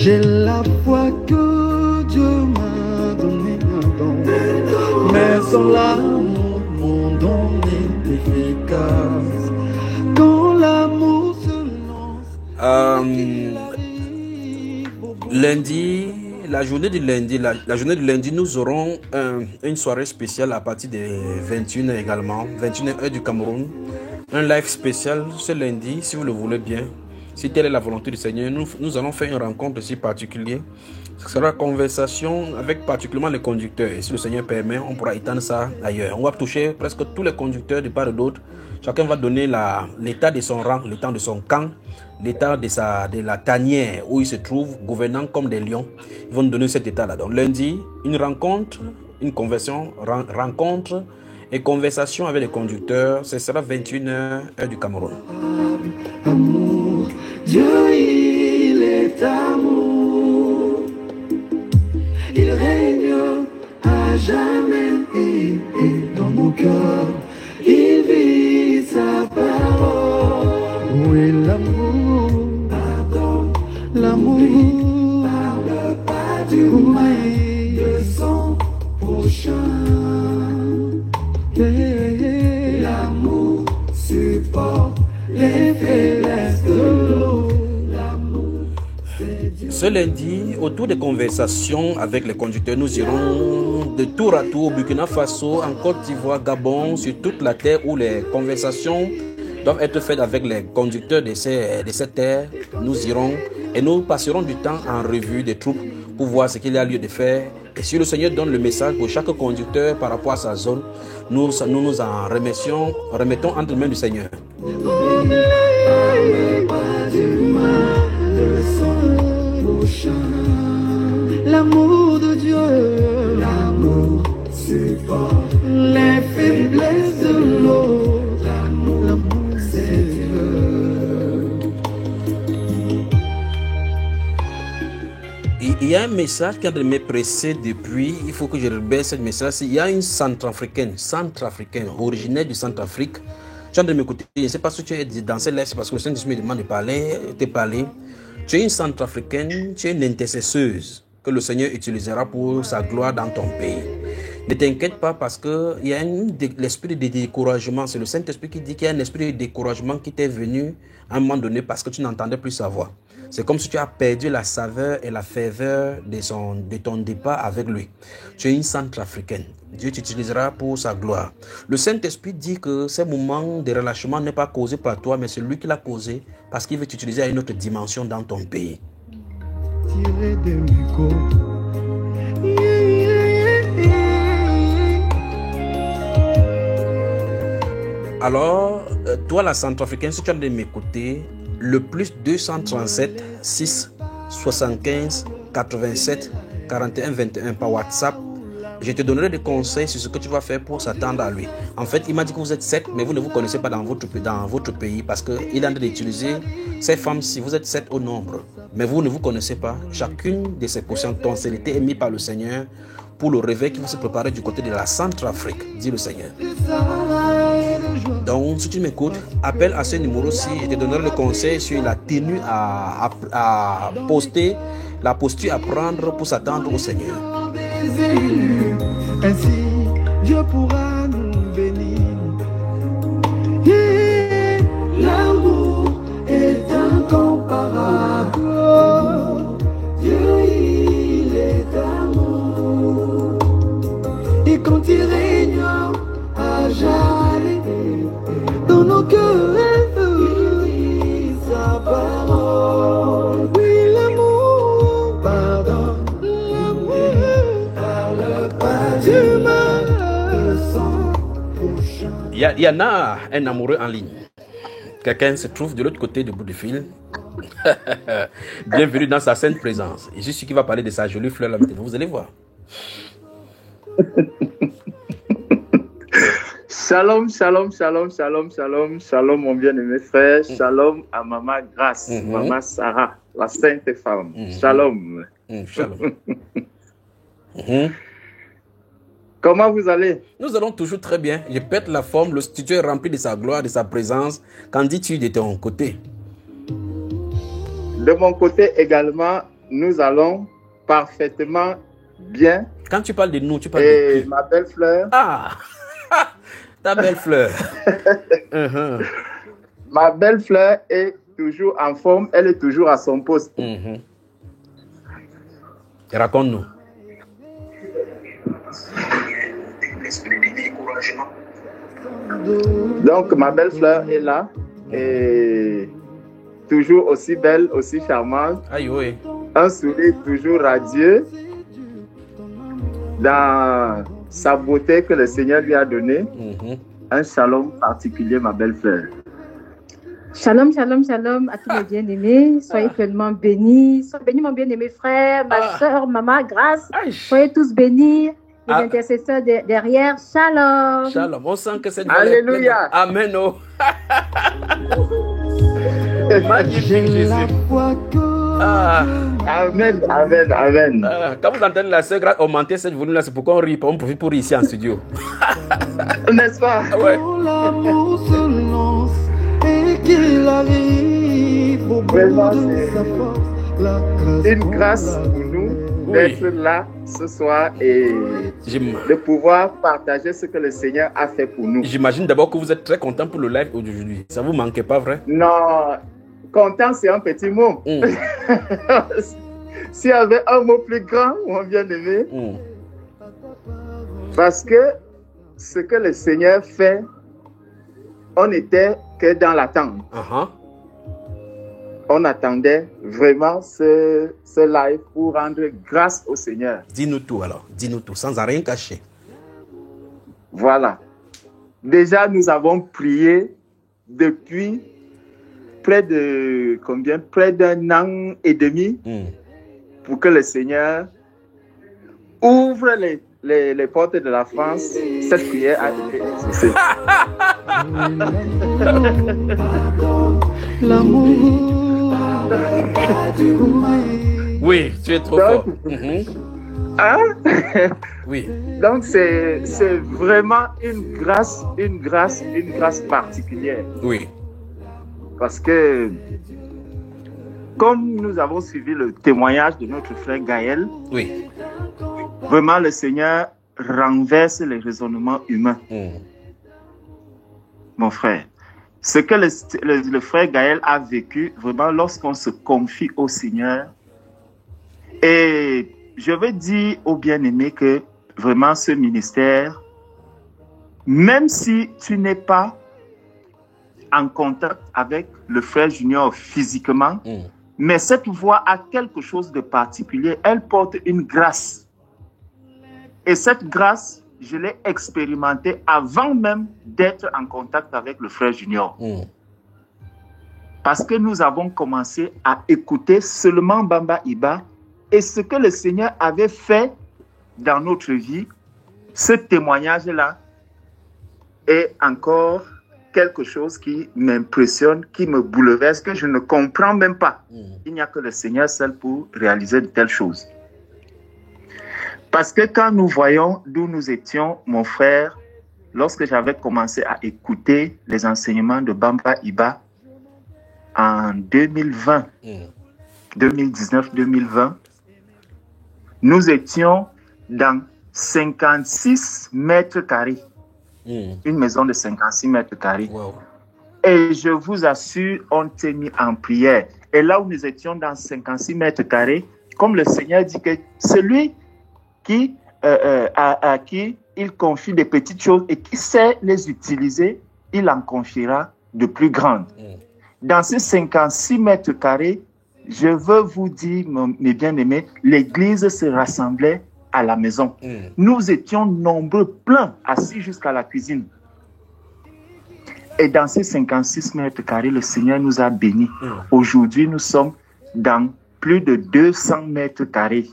J'ai la foi que Dieu m'a donnée un don, mais sans l'amour, mon don est efficace. Quand l'amour se lance, lundi, la journée du lundi, la journée du lundi, nous aurons une soirée spéciale à partir de 21h également, 21h du Cameroun. Un live spécial ce lundi, si vous le voulez bien. Si telle est la volonté du Seigneur, nous allons faire une rencontre si particulière. Ce sera une conversation avec particulièrement les conducteurs. Et si le Seigneur permet, on pourra étendre ça ailleurs. On va toucher presque tous les conducteurs de part et d'autre. Chacun va donner l'état de son rang, l'état de son camp, l'état de la tanière où il se trouve, gouvernant comme des lions. Ils vont nous donner cet état-là. Donc lundi, une rencontre, une conversion, rencontre et conversation avec les conducteurs. Ce sera 21h, heure du Cameroun. Amour, Dieu il est amour, il règne à jamais et dans mon cœur, il vit sa parole. Où est l'amour? Pardon, l'amour parle pas du mal de son prochain. L'amour supporte les faiblesses de l'eau. Ce lundi, autour des conversations avec les conducteurs, nous irons de tour à tour, Burkina Faso, en Côte d'Ivoire, Gabon, sur toute la terre où les conversations doivent être faites avec les conducteurs de cette terre. Nous irons et nous passerons du temps en revue des troupes pour voir ce qu'il y a lieu de faire. Et si le Seigneur donne le message pour chaque conducteur par rapport à sa zone, nous nous en remettons entre les mains du Seigneur. L'amour de Dieu, l'amour supporte les faiblesses de l'eau. L'amour c'est Dieu. Il y a un message qui est en train de me presser depuis. Il faut que je rebaisse ce message. Il y a une centrafricaine, originaire du Centrafrique. Tu es en train de m'écouter. Je ne sais pas si tu es dans cette lettre, parce que le Saint-Esprit me demande de te parler. Tu es une centrafricaine, tu es une intercesseuse que le Seigneur utilisera pour sa gloire dans ton pays. Ne t'inquiète pas parce qu'il y a l'esprit de découragement. C'est le Saint-Esprit qui dit qu'il y a un esprit de découragement qui t'est venu à un moment donné parce que tu n'entendais plus sa voix. C'est comme si tu as perdu la saveur et la ferveur de ton départ avec lui. Tu es une centrafricaine. Dieu t'utilisera pour sa gloire. Le Saint-Esprit dit que ces moments de relâchement n'est pas causé par toi, mais c'est lui qui l'a causé parce qu'il veut t'utiliser à une autre dimension dans ton pays. Alors, toi la centrafricaine, si tu as de m'écouter, le plus 237 6 75 87 41 21 par WhatsApp, je te donnerai des conseils sur ce que tu vas faire pour s'attendre à lui. En fait, il m'a dit que vous êtes 7, mais vous ne vous connaissez pas dans votre pays parce qu'il est en train d'utiliser ces femmes si vous êtes 7 au nombre. Mais vous ne vous connaissez pas. Chacune de ces potentialités est mise par le Seigneur pour le réveil qui va se préparer du côté de la Centrafrique, dit le Seigneur. Donc, si tu m'écoutes, appelle à ce numéro-ci et te donnerai le conseil sur la tenue à poster, la posture à prendre pour s'attendre au Seigneur. Ainsi, Dieu pourra nous bénir. L'amour est incomparable. Dieu, il est amour. Et quand il règne à jamais dans nos cœurs, il dit sa parole. Oui, l'amour pardonne. Il y en a un amoureux en ligne. Quelqu'un se trouve de l'autre côté du bout du fil. Bienvenue dans sa sainte présence. Et je suis qui va parler de sa jolie fleur là maintenant. Vous allez voir. Shalom, shalom, shalom, shalom, shalom, shalom, mon bien-aimé frère. Shalom à Maman Grâce, Maman Sarah, la sainte femme. Shalom. Shalom. Comment vous allez? Nous allons toujours très bien. Je pète la forme. Le studio est rempli de sa gloire, de sa présence. Qu'en dis-tu de ton côté? De mon côté également, nous allons parfaitement bien. Quand tu parles de nous, tu parles de qui? Ma belle fleur. Ah, ta belle fleur. Ma belle fleur est toujours en forme, elle est toujours à son poste. Raconte-nous. Donc, ma belle fleur est là et toujours aussi belle, aussi charmante. Aïe, oui. Un sourire toujours radieux dans sa beauté que le Seigneur lui a donnée. Un shalom particulier, ma belle fleur. Shalom, shalom, shalom à tous les bien-aimés. Soyez pleinement bénis. Soyez bénis, mon bien-aimé frère, ma soeur, maman, grâce. Soyez tous bénis. Les intercesseurs derrière. Shalom. Shalom. On sent que cette Alléluia. Amen. Oh. Magnifique Jésus. Amen, amen, amen. Quand vous entendez la sœur grâce augmenter cette volume-là, c'est pourquoi on rit, on profite pour rire ici en studio. N'est-ce pas? Ouais. L'amour se lance et qu'il arrive au bout de sa force. Une grâce pour nous d'être là ce soir et de pouvoir partager ce que le Seigneur a fait pour nous. J'imagine d'abord que vous êtes très content pour le live d'aujourd'hui. Ça vous manquait pas, vrai? Non, content c'est un petit mot. S'il y avait un mot plus grand, mon bien-aimé, parce que ce que le Seigneur fait, on n'était que dans l'attente. On attendait vraiment ce live pour rendre grâce au Seigneur. Dis-nous tout alors, dis-nous tout, sans rien cacher. Voilà. Déjà, nous avons prié depuis près d'un an et demi pour que le Seigneur ouvre les portes de la France. Cette prière a été exaucée. Oui, tu es trop fort. Oui. Donc c'est vraiment une grâce particulière. Oui. Parce que comme nous avons suivi le témoignage de notre frère Gaël, vraiment le Seigneur renverse les raisonnements humains. Mon frère, ce que le frère Gaël a vécu, vraiment lorsqu'on se confie au Seigneur, et je veux dire aux bien-aimés que vraiment ce ministère, même si tu n'es pas en contact avec le frère Junior physiquement, mais cette voix a quelque chose de particulier. Elle porte une grâce. Et cette grâce, je l'ai expérimentée avant même d'être en contact avec le frère Junior. Parce que nous avons commencé à écouter seulement Bamba Iba et ce que le Seigneur avait fait dans notre vie, ce témoignage-là est encore quelque chose qui m'impressionne, qui me bouleverse, que je ne comprends même pas. Il n'y a que le Seigneur seul pour réaliser de telles choses. Parce que quand nous voyons d'où nous étions, mon frère, lorsque j'avais commencé à écouter les enseignements de Bamba Iba en 2020, 2019-2020, nous étions dans 56 mètres carrés. Une maison de 56 mètres carrés. Wow. Et je vous assure, on s'est mis en prière. Et là où nous étions dans 56 mètres carrés, comme le Seigneur dit que celui qui, à qui il confie des petites choses et qui sait les utiliser, il en confiera de plus grandes. Dans ces 56 mètres carrés, je veux vous dire, mes bien-aimés, l'église se rassemblait à la maison. Nous étions nombreux, pleins, assis jusqu'à la cuisine. Et dans ces 56 mètres carrés, le Seigneur nous a bénis. Aujourd'hui, nous sommes dans plus de 200 mètres carrés.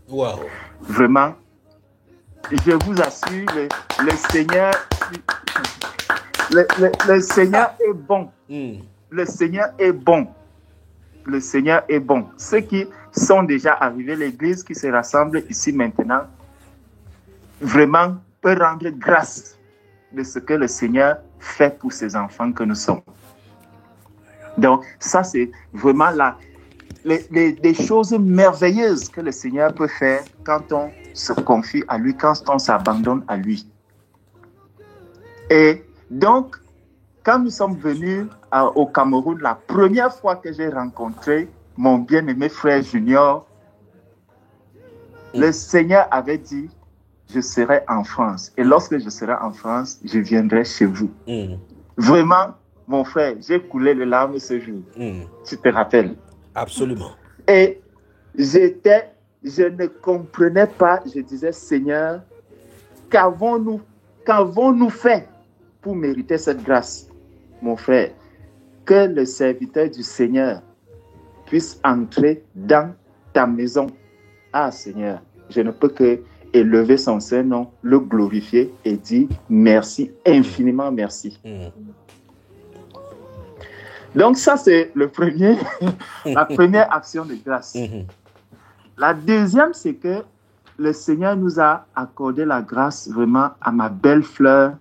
Wow. Vraiment, je vous assure, le Seigneur, le Seigneur est bon. Le Seigneur est bon. Le Seigneur est bon. Ceux qui sont déjà arrivés, l'église qui se rassemble ici maintenant, vraiment peut rendre grâce de ce que le Seigneur fait pour ses enfants que nous sommes. Donc, ça, c'est vraiment les choses merveilleuses que le Seigneur peut faire quand on se confie à lui, quand on s'abandonne à lui. Et donc, quand nous sommes venus au Cameroun, la première fois que j'ai rencontré mon bien-aimé frère Junior, le Seigneur avait dit, je serai en France. Et lorsque je serai en France, je viendrai chez vous. Vraiment, mon frère, j'ai coulé les larmes ce jour. Tu te rappelles? Absolument. Et je ne comprenais pas. Je disais, Seigneur, qu'avons-nous fait pour mériter cette grâce? Mon frère, que le serviteur du Seigneur puisse entrer dans ta maison. Ah Seigneur, je ne peux que élever son Saint-Nom, le glorifier et dire merci, infiniment merci. Donc ça c'est la première action de grâce. La deuxième, c'est que le Seigneur nous a accordé la grâce vraiment à ma belle fleur.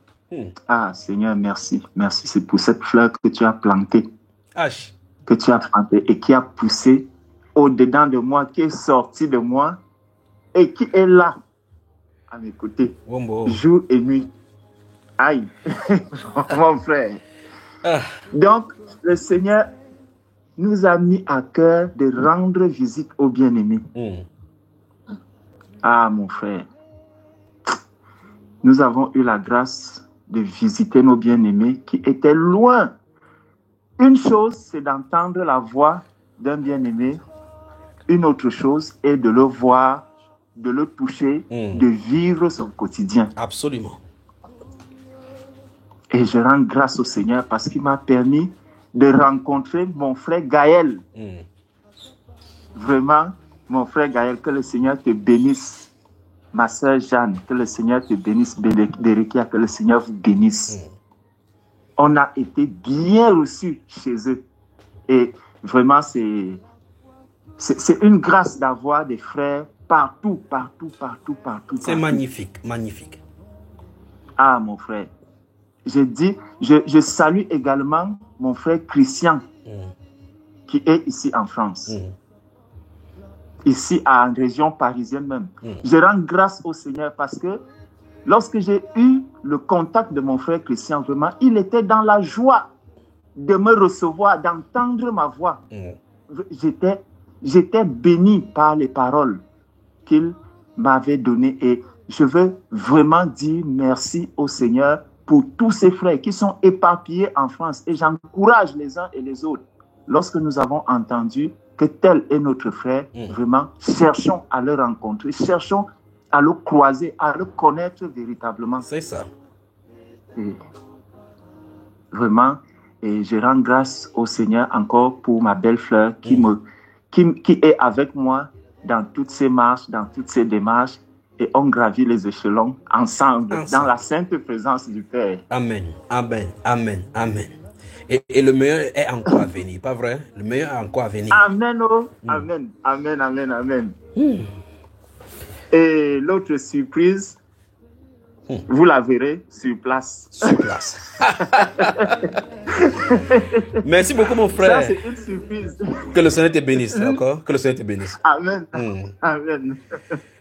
Ah Seigneur, merci. Merci, c'est pour cette fleur que tu as plantée. Que tu as plantée et qui a poussé au-dedans de moi, qui est sortie de moi et qui est là à mes côtés, jour et nuit. Aïe, mon frère. Donc, le Seigneur nous a mis à cœur de rendre visite aux bien-aimés. Ah, mon frère. Nous avons eu la grâce de visiter nos bien-aimés qui étaient loin. Une chose, c'est d'entendre la voix d'un bien-aimé. Une autre chose est de le voir, de le toucher, de vivre son quotidien. Absolument. Et je rends grâce au Seigneur parce qu'il m'a permis de rencontrer mon frère Gaël. Vraiment, mon frère Gaël, que le Seigneur te bénisse. Ma sœur Jeanne, que le Seigneur te bénisse. Bérékia, que le Seigneur vous bénisse. On a été bien reçus chez eux. Et vraiment, c'est une grâce d'avoir des frères partout. C'est magnifique, magnifique. Ah, mon frère. Je salue également mon frère Christian, qui est ici en France. Ici, en région parisienne même. Je rends grâce au Seigneur parce que lorsque j'ai eu le contact de mon frère Christian, vraiment, il était dans la joie de me recevoir, d'entendre ma voix. J'étais béni par les paroles qu'il m'avait données et je veux vraiment dire merci au Seigneur pour tous ces frères qui sont éparpillés en France et j'encourage les uns et les autres. Lorsque nous avons entendu que tel est notre frère, vraiment, cherchons à le rencontrer, cherchons à le croiser, à le connaître véritablement. C'est ça. Et vraiment, et je rends grâce au Seigneur encore pour ma belle fleur qui est avec moi dans toutes ces marches, dans toutes ces démarches, et on gravit les échelons ensemble, dans la sainte présence du Père. Amen, amen, amen, amen. Et le meilleur est encore à venir, pas vrai? Le meilleur est encore à venir. Amen, oh. Amen, amen, amen, amen. Et l'autre surprise, vous la verrez sur place. Sur place. Merci beaucoup, mon frère. Ça, c'est une surprise. Que le Seigneur te bénisse, d'accord? Que le Seigneur te bénisse. Amen. Amen.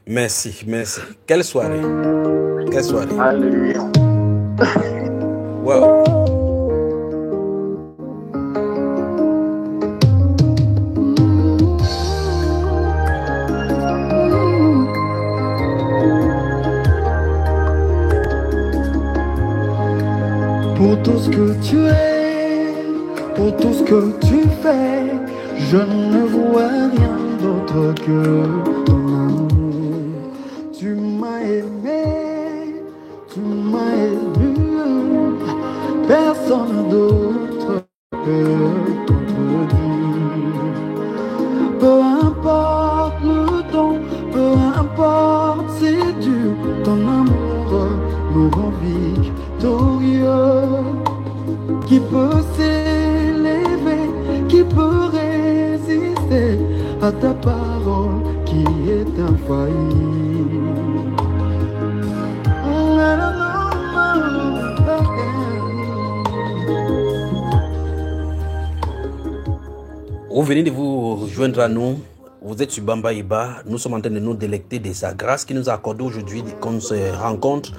Merci, merci. Quelle soirée. Quelle soirée. Alléluia. Wow. Pour tout ce que tu es, pour tout ce que tu fais, je ne vois rien d'autre que ton amour. Tu m'as aimé, tu m'as élu, personne d'autre que ton produit. Peu importe le temps, peu importe c'est dur, ton amour nous rend victorieux. Qui peut s'élever, qui peut résister à ta parole qui est infaillible. Vous venez de vous rejoindre à nous. Vous êtes sur Bamba Iba. Nous sommes en train de nous délecter de sa grâce qui nous a accordé aujourd'hui qu'on se rencontre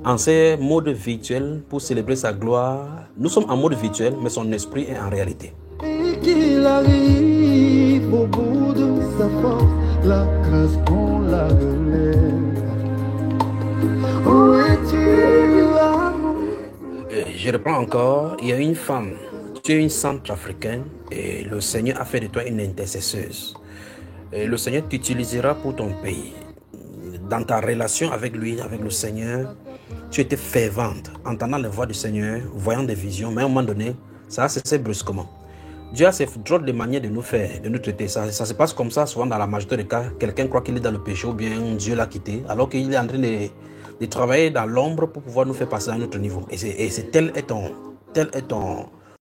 en ces modes virtuels pour célébrer sa gloire. Nous sommes en mode virtuel, mais son esprit est en réalité. Et qu'il arrive au bout de sa force, la grâce qu'on la relève. Où es-tu, l'amour? Je reprends encore. Il y a une femme. Tu es une centrafricaine et le Seigneur a fait de toi une intercesseuse. Et le Seigneur t'utilisera pour ton pays. Dans ta relation avec lui, avec le Seigneur, tu étais fervente, entendant la voix du Seigneur, voyant des visions, mais à un moment donné, ça a cessé brusquement. Dieu a ces drôles de manières de nous faire, de nous traiter. Ça se passe comme ça, souvent dans la majorité des cas. Quelqu'un croit qu'il est dans le péché ou bien Dieu l'a quitté, alors qu'il est en train de travailler dans l'ombre pour pouvoir nous faire passer à un autre niveau. Et tel est ton